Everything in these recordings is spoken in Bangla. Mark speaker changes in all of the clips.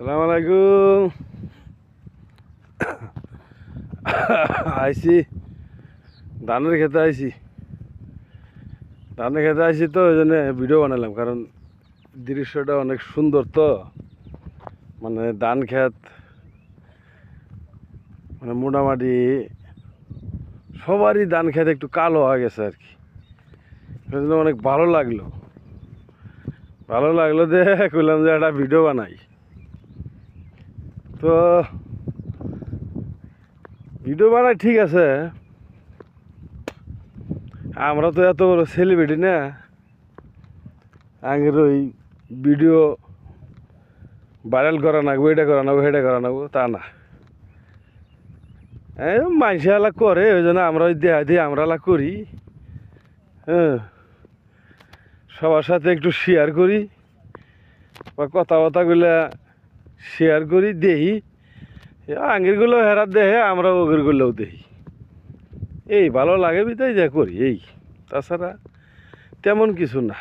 Speaker 1: সালাম আলাইকুম। আইসি ধানের খেতে আইসি তো ওই জন্য ভিডিও বানালাম, কারণ দৃশ্যটা অনেক সুন্দর। তো মানে ধান ক্ষেত মানে মোটামুটি সবারই ধান ক্ষেত একটু কালো হয়ে গেছে আর কি। সেই জন্য অনেক ভালো লাগলো যে কইলাম যে একটা ভিডিও বানাই। তো ভিডিও বানাই ঠিক আছে, আমরা তো এত বড় সেলিব্রিটি না, আগের ওই ভিডিও ভাইরাল করা নাগবো, এটা করা নাগবো, সেটা করা নাগবো, তা না। মানুষে আলাদা করে, ওই জন্য আমরা ওই দেহা দিয়ে আমরা আলাদা করি। হ্যাঁ, সবার সাথে একটু শেয়ার করি বা কথাবার্তাগুলা শেয়ার করি, দেখি আঙ্গিরগুলো হেরাত দেহে, আমরা ওগেরগুলোও দেখি। এই ভালো লাগে বিতাই যা করি, এই তাছাড়া তেমন কিছু না।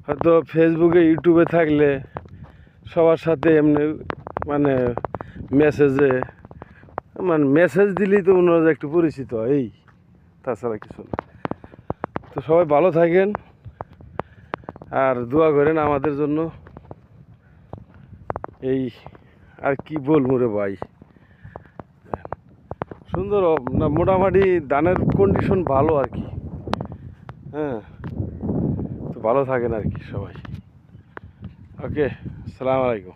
Speaker 1: হয়তো ফেসবুকে ইউটিউবে থাকলে সবার সাথে এমনি মানে মেসেজ দিলেই তো অন্য একটু পরিচিত হয়, এই তাছাড়া কিছু না। তো সবাই ভালো থাকেন আর দোয়া করেন আমাদের জন্য। এই আর কি বলবো রে ভাই, সুন্দর না, মোটামুটি ধানের কন্ডিশন ভালো আর কি। হ্যাঁ, তো ভালো থাকেন আর কি সবাই। ওকে, আসসালামু আলাইকুম।